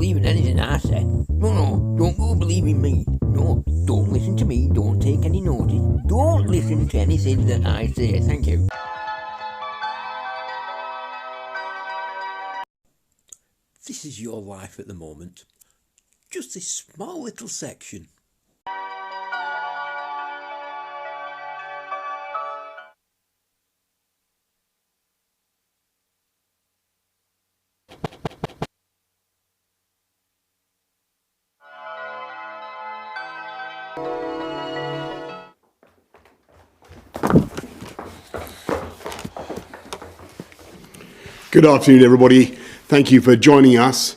believe in anything I say. No, don't go believing me. No, don't listen to me, don't take any notice. Don't listen to anything that I say. Thank you. This is your life at the moment. Just this small little section. Good afternoon, everybody. Thank you for joining us.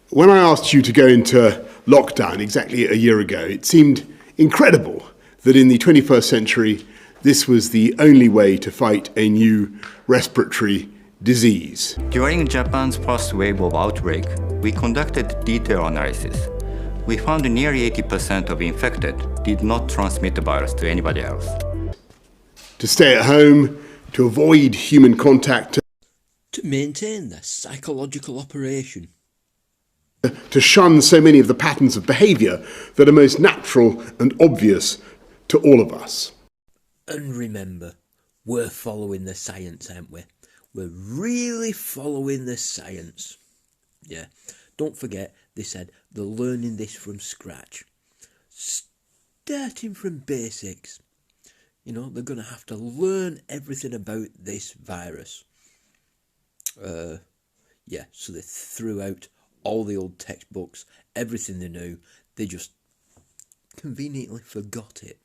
When I asked you to go into lockdown exactly a year ago, it seemed incredible that in the 21st century, this was the only way to fight a new respiratory disease. During Japan's first wave of outbreak, we conducted detailed analysis. We found nearly 80% of infected did not transmit the virus to anybody else. To stay at home, to avoid human contact, To maintain the psychological operation. to shun so many of the patterns of behaviour that are most natural and obvious to all of us. And remember, we're following the science, aren't we? We're really following the science. Yeah, don't forget, they said they're learning this from scratch. Starting from basics. You know, they're going to have to learn everything about this virus. So they threw out all the old textbooks, everything they knew. They just conveniently forgot it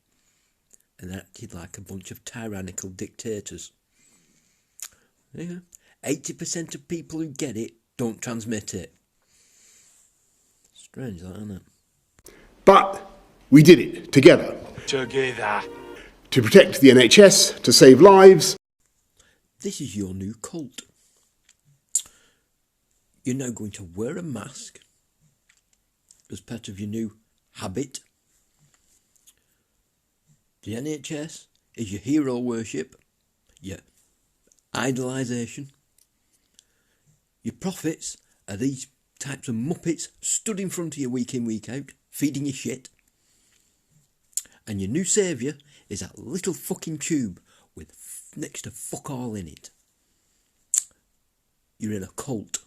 and acted like a bunch of tyrannical dictators. Yeah. 80% of people who get it don't transmit it. Strange, that, isn't it? But we did it together. Together. To protect the NHS, to save lives. This is your new cult. You're now going to wear a mask as part of your new habit. The NHS is your hero worship, your idolisation. Your prophets are these types of muppets stood in front of you week in, week out, feeding you shit. And your new saviour is that little fucking tube with next to fuck all in it. You're in a cult.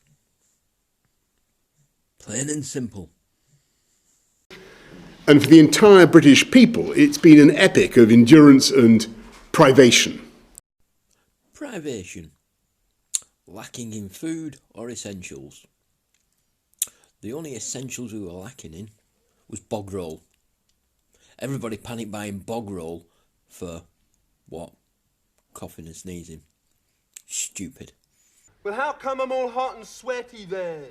Plain and simple. And for the entire British people, it's been an epic of endurance and privation. Privation. Lacking in food or essentials. The only essentials we were lacking in was bog roll. Everybody panicked buying bog roll for, what? Coughing and sneezing. Stupid. Well, how come I'm all hot and sweaty then?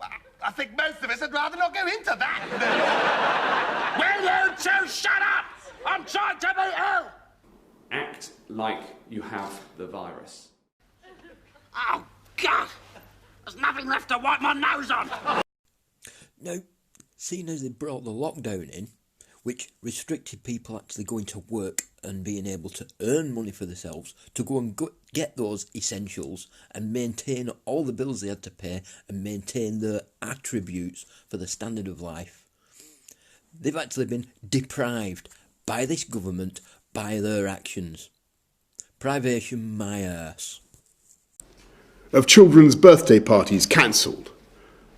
Well, I think most of us would rather not go into that. Will you two shut up? I'm trying to be ill. Act like you have the virus. Oh, God. There's nothing left to wipe my nose on. Now, seeing as they brought the lockdown in, which restricted people actually going to work and being able to earn money for themselves to go and get those essentials and maintain all the bills they had to pay and maintain their attributes for the standard of life. They've actually been deprived by this government by their actions. Privation my arse. Of children's birthday parties cancelled.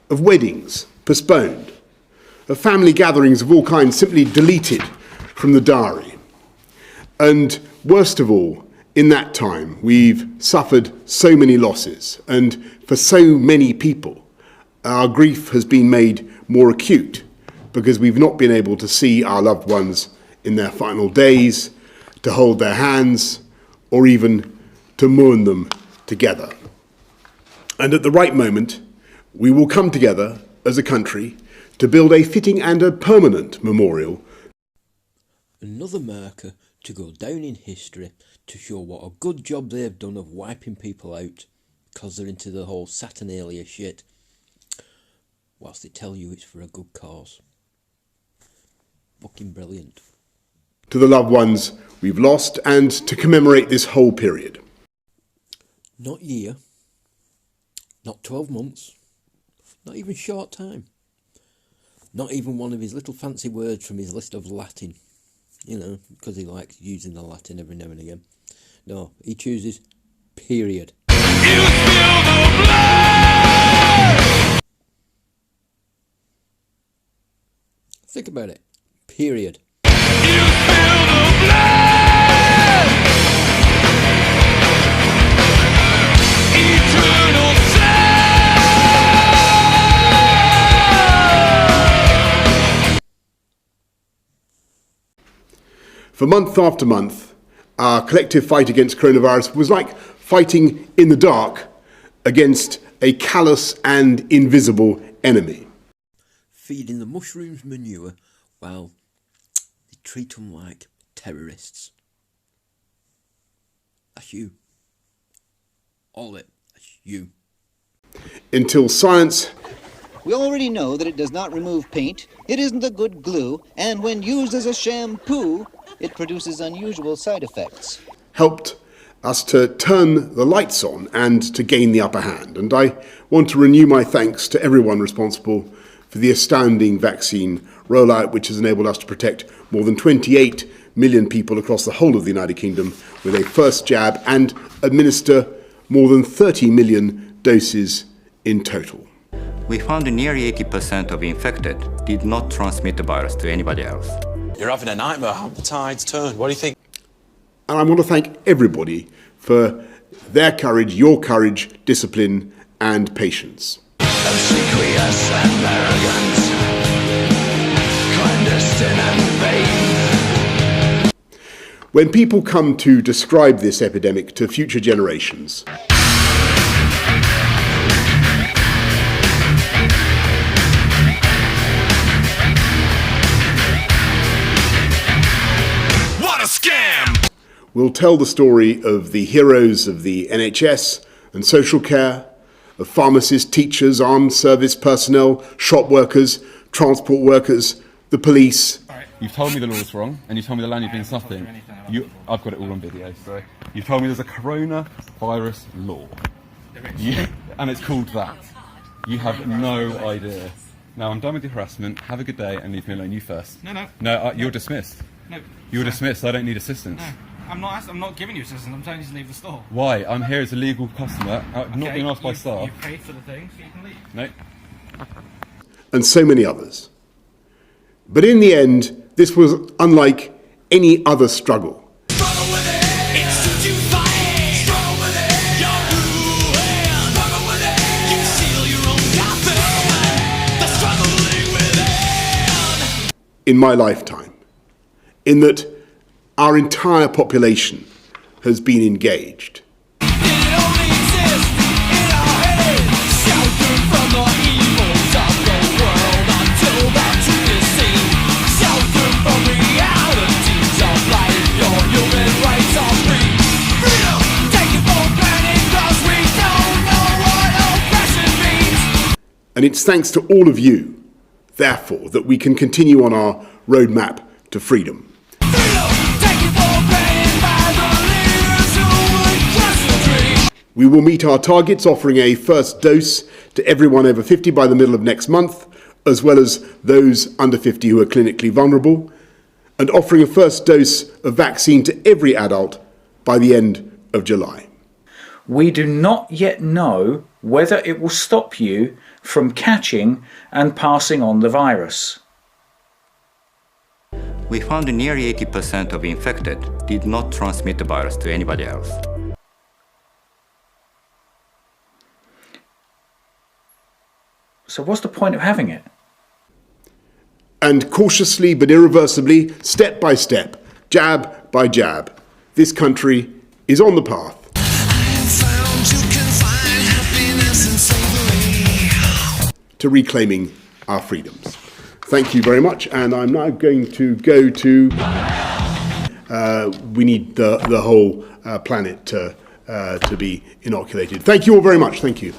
Of weddings postponed. Of family gatherings of all kinds simply deleted from the diary. And worst of all, in that time, we've suffered so many losses, and for so many people, our grief has been made more acute because we've not been able to see our loved ones in their final days, to hold their hands, or even to mourn them together. And at the right moment, we will come together as a country to build a fitting and a permanent memorial. Another marker to go down in history to show what a good job they've done of wiping people out because they're into the whole Saturnalia shit, whilst they tell you it's for a good cause. Fucking brilliant. To the loved ones we've lost and to commemorate this whole period. Not year, not 12 months, Not even short time. Not even one of his little fancy words from his list of Latin. You know, because he likes using the Latin every now and again. No, he chooses period. Think about it. Period. For month after month, our collective fight against coronavirus was like fighting in the dark against a callous and invisible enemy. Feeding the mushrooms manure while they treat them like terrorists. That's you. All of it. That's you. Until science... We already know that it does not remove paint, it isn't a good glue, and when used as a shampoo, it produces unusual side effects. helped us to turn the lights on and to gain the upper hand. And I want to renew my thanks to everyone responsible for the astounding vaccine rollout, which has enabled us to protect more than 28 million people across the whole of the United Kingdom with a first jab and administer more than 30 million doses in total. We found nearly 80% of infected did not transmit the virus to anybody else. You're having a nightmare. How the tide's turned. What do you think? And I want to thank everybody for their courage, your courage, discipline and patience. Obsequious and arrogant, clandestine and vain. When people come to describe this epidemic to future generations, What a scam! we'll tell the story of the heroes of the NHS and social care, of pharmacists, teachers, armed service personnel, shop workers, transport workers, the police. You've told me the law's wrong, and you've told me the land you've been something. I've got it all on video, so you've told me there's a coronavirus law. And it's called that. You have no idea. Now, I'm done with your harassment. Have a good day and leave me alone. You first. No, you're dismissed. No. You're dismissed. I don't need assistance. No. I'm not giving you assistance. I'm telling you to leave the store. Why? I'm here as a legal customer. I've not been asked by staff. You paid for the thing, so you can leave. No. And so many others. But in the end, this was unlike any other struggle. In my lifetime, in that our entire population has been engaged. And it's thanks to all of you, therefore, that we can continue on our roadmap to freedom. We will meet our targets, offering a first dose to everyone over 50 by the middle of next month, as well as those under 50 who are clinically vulnerable, and offering a first dose of vaccine to every adult by the end of July. We do not yet know whether it will stop you from catching and passing on the virus. We found nearly 80% of infected did not transmit the virus to anybody else. So what's the point of having it? And cautiously but irreversibly, step by step, jab by jab, this country is on the path to reclaiming our freedoms. Thank you very much, and I'm now going to go to... we need the whole planet to be inoculated. Thank you all very much. Thank you.